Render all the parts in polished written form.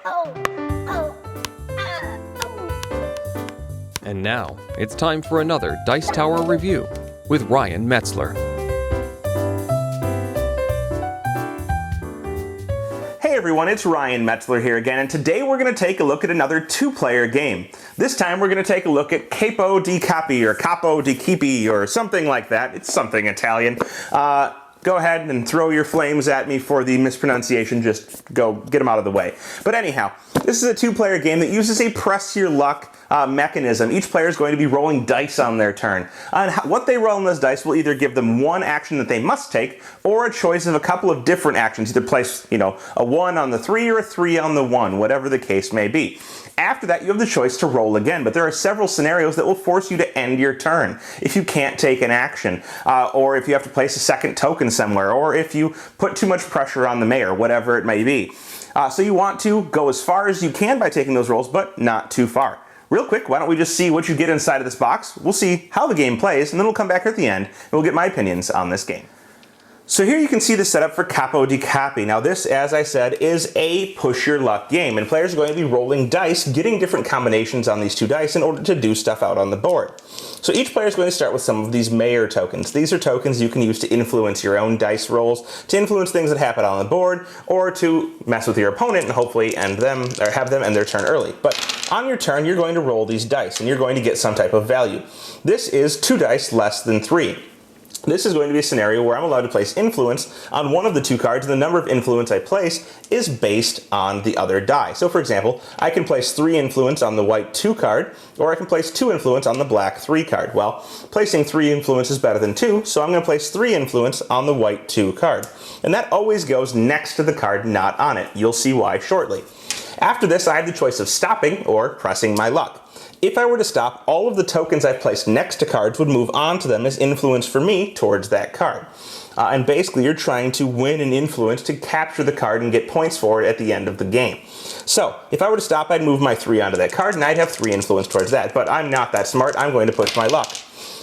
And now, it's time for another Dice Tower review with Ryan Metzler. Hey everyone, it's Ryan Metzler here again, and today we're going to take a look at another two-player game. This time we're going to take a look at Capo di Capi, or Capo di Capi, or something like that. It's something Italian. Go ahead and throw your flames at me for the mispronunciation. Just go get them out of the way. But anyhow, this is a two-player game that uses a press your luck mechanism. Each player is going to be rolling dice on their turn. And what they roll on those dice will either give them one action that they must take, or a choice of a couple of different actions. Either place, a 1 on the 3 or a 3 on the 1, whatever the case may be. After that, you have the choice to roll again, but there are several scenarios that will force you to end your turn if you can't take an action, or if you have to place a second token somewhere, or if you put too much pressure on the mayor, whatever it may be. So you want to go as far as you can by taking those rolls, but not too far. Real quick, why don't we just see what you get inside of this box? We'll see how the game plays, and then we'll come back at the end, and we'll get my opinions on this game. So here you can see the setup for Capo di Capi. Now this, as I said, is a push your luck game, and players are going to be rolling dice, getting different combinations on these two dice in order to do stuff out on the board. So each player is going to start with some of these mayor tokens. These are tokens you can use to influence your own dice rolls, to influence things that happen on the board, or to mess with your opponent and hopefully end them, or have them end their turn early. But on your turn, you're going to roll these dice, and you're going to get some type of value. This is 2 dice less than 3. This is going to be a scenario where I'm allowed to place influence on one of the 2 cards, and the number of influence I place is based on the other die. So for example, I can place 3 influence on the white 2 card, or I can place 2 influence on the black 3 card. Well, placing 3 influence is better than 2, so I'm going to place 3 influence on the white 2 card. And that always goes next to the card not on it. You'll see why shortly. After this, I have the choice of stopping or pressing my luck. If I were to stop, all of the tokens I've placed next to cards would move on to them as influence for me towards that card. And basically you're trying to win an influence to capture the card and get points for it at the end of the game. So if I were to stop, I'd move my 3 onto that card and I'd have 3 influence towards that, but I'm not that smart. I'm going to push my luck.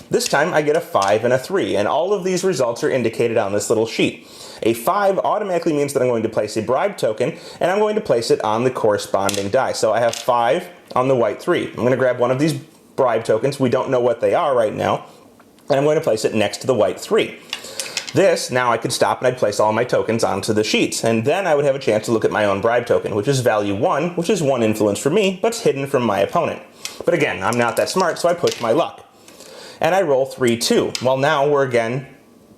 This time I get a 5 and a 3, and all of these results are indicated on this little sheet. A 5 automatically means that I'm going to place a bribe token, and I'm going to place it on the corresponding die. So I have 5 on the white 3. I'm going to grab one of these bribe tokens. We don't know what they are right now, and I'm going to place it next to the white 3. This, now I could stop and I'd place all my tokens onto the sheets, and then I would have a chance to look at my own bribe token, which is value 1, which is 1 influence for me, but it's hidden from my opponent. But again, I'm not that smart, so I push my luck. And I roll 3, 2. Well, now we're again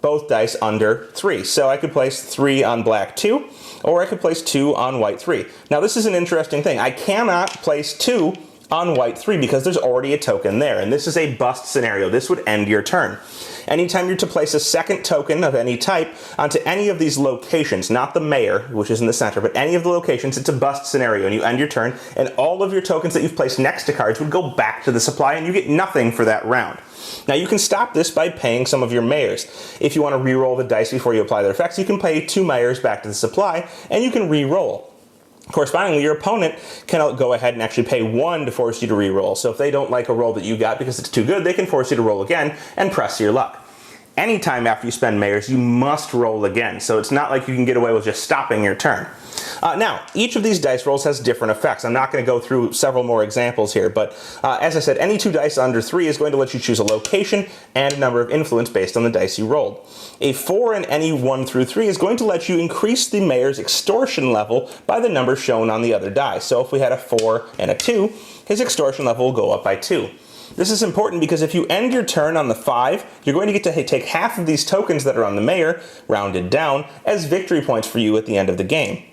both dice under 3. So I could place 3 on black 2, or I could place 2 on white 3. Now this is an interesting thing. I cannot place 2 on white 3 because there's already a token there, and this is a bust scenario. This would end your turn. Anytime you're to place a second token of any type onto any of these locations, not the mayor, which is in the center, but any of the locations, it's a bust scenario, and you end your turn, and all of your tokens that you've placed next to cards would go back to the supply, and you get nothing for that round. Now you can stop this by paying some of your mayors. If you want to re-roll the dice before you apply their effects, you can pay 2 mayors back to the supply, and you can re-roll. Correspondingly, your opponent can go ahead and actually pay 1 to force you to re-roll. So if they don't like a roll that you got because it's too good, they can force you to roll again and press your luck. Anytime after you spend mayors, you must roll again. So it's not like you can get away with just stopping your turn. Now, each of these dice rolls has different effects. I'm not going to go through several more examples here, but as I said, any 2 dice under 3 is going to let you choose a location and a number of influence based on the dice you rolled. A 4 in any 1 through 3 is going to let you increase the mayor's extortion level by the number shown on the other die. So if we had a 4 and a 2, his extortion level will go up by 2. This is important because if you end your turn on the 5, you're going to get to take half of these tokens that are on the mayor, rounded down, as victory points for you at the end of the game.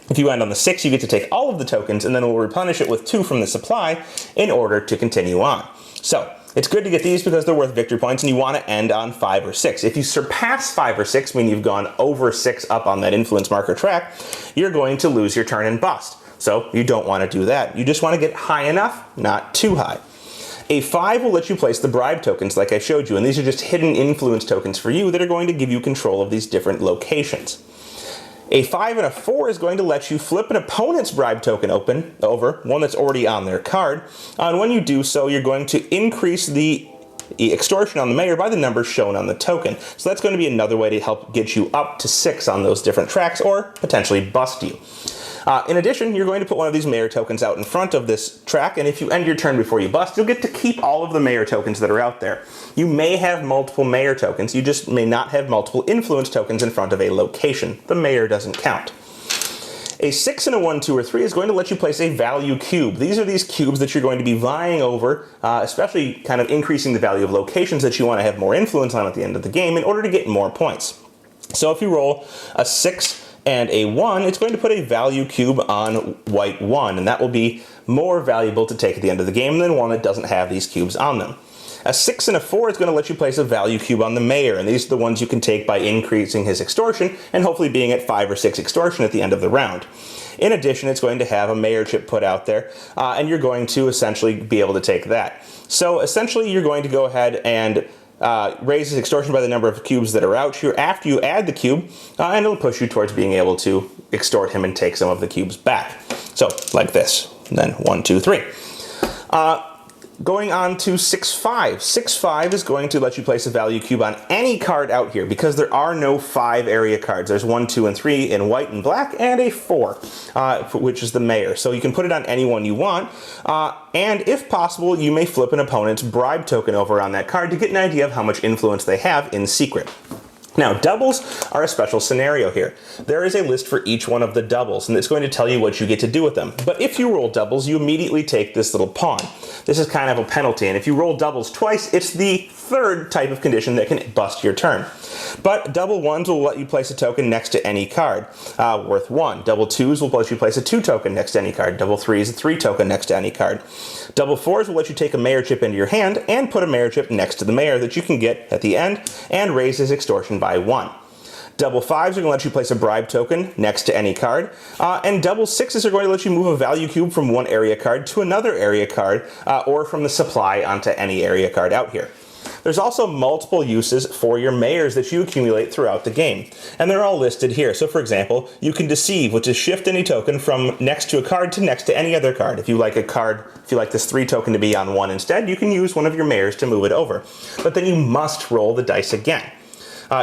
If you end on the 6, you get to take all of the tokens, and then we'll replenish it with 2 from the supply in order to continue on. So it's good to get these because they're worth victory points, and you want to end on 5 or 6. If you surpass 5 or 6, meaning you've gone over 6 up on that influence marker track, you're going to lose your turn and bust. So you don't want to do that. You just want to get high enough, not too high. A 5 will let you place the bribe tokens like I showed you, and these are just hidden influence tokens for you that are going to give you control of these different locations. A 5 and a 4 is going to let you flip an opponent's bribe token over, one that's already on their card, and when you do so, you're going to increase the extortion on the mayor by the numbers shown on the token. So that's going to be another way to help get you up to 6 on those different tracks, or potentially bust you. In addition, you're going to put one of these mayor tokens out in front of this track, and if you end your turn before you bust, you'll get to keep all of the mayor tokens that are out there. You may have multiple mayor tokens, you just may not have multiple influence tokens in front of a location. The mayor doesn't count. A 6 and a 1, 2, or 3 is going to let you place a value cube. These are these cubes that you're going to be vying over, especially kind of increasing the value of locations that you want to have more influence on at the end of the game in order to get more points. So if you roll a 6 and a 1, it's going to put a value cube on white 1, and that will be more valuable to take at the end of the game than one that doesn't have these cubes on them. A 6 and a 4 is going to let you place a value cube on the mayor, and these are the ones you can take by increasing his extortion and hopefully being at 5 or 6 extortion at the end of the round. In addition, it's going to have a mayor chip put out there, and you're going to essentially be able to take that. So essentially, you're going to go ahead and raise his extortion by the number of cubes that are out here after you add the cube, and it'll push you towards being able to extort him and take some of the cubes back. So, like this. And then 1, 2, 3. Going on to 6-5. 6-5 is going to let you place a value cube on any card out here because there are no 5 area cards. There's 1, 2, and 3 in white and black, and a 4, which is the mayor. So you can put it on any one you want, and if possible, you may flip an opponent's bribe token over on that card to get an idea of how much influence they have in secret. Now, doubles are a special scenario here. There is a list for each one of the doubles, and it's going to tell you what you get to do with them. But if you roll doubles, you immediately take this little pawn. This is kind of a penalty, and if you roll doubles twice, it's the third type of condition that can bust your turn. But double ones will let you place a token next to any card, worth 1. Double twos will let you place a 2 token next to any card. Double threes, a 3 token next to any card. Double fours will let you take a mayor chip into your hand and put a mayor chip next to the mayor that you can get at the end and raise his extortion by 1. Double fives are going to let you place a bribe token next to any card, and double sixes are going to let you move a value cube from one area card to another area card, or from the supply onto any area card out here. There's also multiple uses for your mayors that you accumulate throughout the game, and they're all listed here. So for example, you can deceive, which is shift any token from next to a card to next to any other card. If you like a card, if you like this 3 token to be on 1 instead, you can use one of your mayors to move it over. But then you must roll the dice again.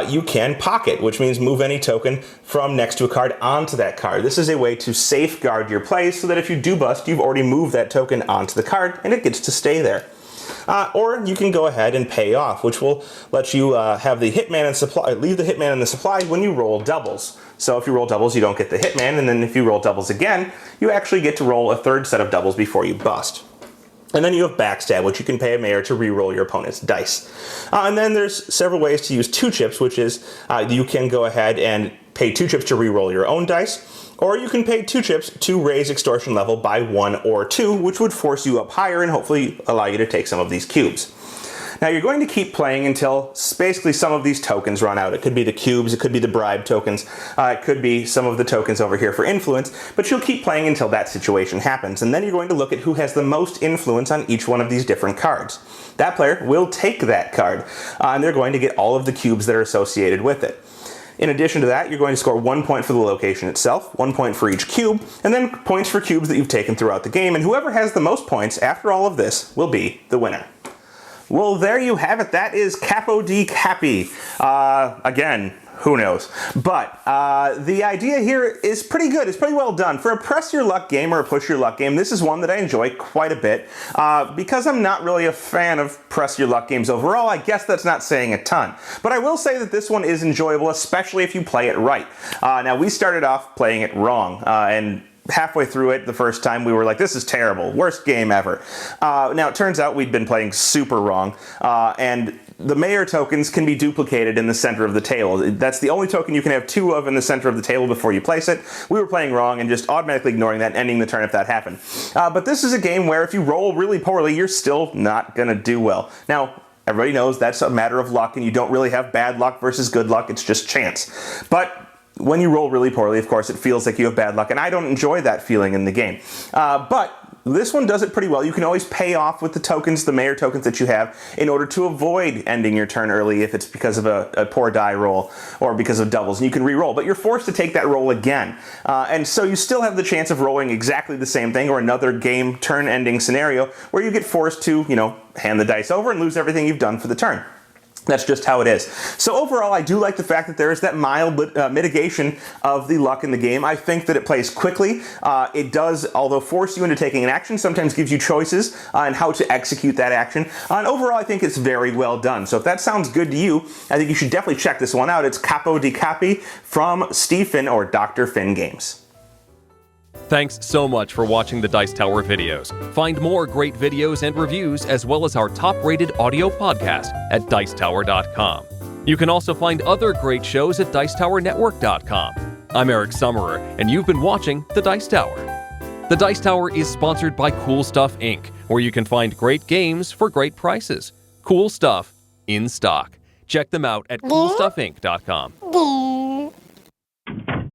You can pocket, which means move any token from next to a card onto that card. This is a way to safeguard your plays so that if you do bust, you've already moved that token onto the card and it gets to stay there. Or you can go ahead and pay off, which will let you have the hitman and supply, leave the hitman in the supply when you roll doubles. So if you roll doubles, you don't get the hitman, and then if you roll doubles again, you actually get to roll a third set of doubles before you bust. And then you have backstab, which you can pay a mayor to re-roll your opponent's dice. And then there's several ways to use 2 chips, which is you can go ahead and pay 2 chips to re-roll your own dice, or you can pay 2 chips to raise extortion level by 1 or 2, which would force you up higher and hopefully allow you to take some of these cubes. Now you're going to keep playing until basically some of these tokens run out. It could be the cubes, it could be the bribe tokens, it could be some of the tokens over here for influence, but you'll keep playing until that situation happens, and then you're going to look at who has the most influence on each one of these different cards. That player will take that card, and they're going to get all of the cubes that are associated with it. In addition to that, you're going to score 1 point for the location itself, 1 point for each cube, and then points for cubes that you've taken throughout the game, and whoever has the most points after all of this will be the winner. Well, there you have it. That is Capo di Capi. Again, who knows? But the idea here is pretty good. It's pretty well done. For a press your luck game or a push your luck game, this is one that I enjoy quite a bit. Because I'm not really a fan of press your luck games overall, I guess that's not saying a ton. But I will say that this one is enjoyable, especially if you play it right. Now, we started off playing it wrong, and halfway through it the first time we were like, this is terrible, worst game ever. Now it turns out we'd been playing super wrong, and the mayor tokens can be duplicated in the center of the table. That's the only token you can have 2 of in the center of the table before you place it. We were playing wrong and just automatically ignoring that and ending the turn if that happened. But this is a game where if you roll really poorly, you're still not gonna do well. Now, everybody knows that's a matter of luck, and you don't really have bad luck versus good luck, it's just chance. But when you roll really poorly, of course, it feels like you have bad luck, and I don't enjoy that feeling in the game. But this one does it pretty well. You can always pay off with the tokens, the mayor tokens that you have, in order to avoid ending your turn early if it's because of a poor die roll or because of doubles, and you can re-roll. But you're forced to take that roll again. And so you still have the chance of rolling exactly the same thing or another game turn-ending scenario where you get forced to, hand the dice over and lose everything you've done for the turn. That's just how it is. So overall, I do like the fact that there is that mild mitigation of the luck in the game. I think that it plays quickly. It does, although force you into taking an action, sometimes gives you choices on how to execute that action. And overall, I think it's very well done. So if that sounds good to you, I think you should definitely check this one out. It's Capo di Capi from Steve Finn or Dr. Finn Games. Thanks so much for watching the Dice Tower videos. Find more great videos and reviews as well as our top-rated audio podcast at Dicetower.com. You can also find other great shows at Dicetowernetwork.com. I'm Eric Summerer, and you've been watching The Dice Tower. The Dice Tower is sponsored by Cool Stuff Inc., where you can find great games for great prices. Cool stuff in stock. Check them out at CoolStuffInc.com.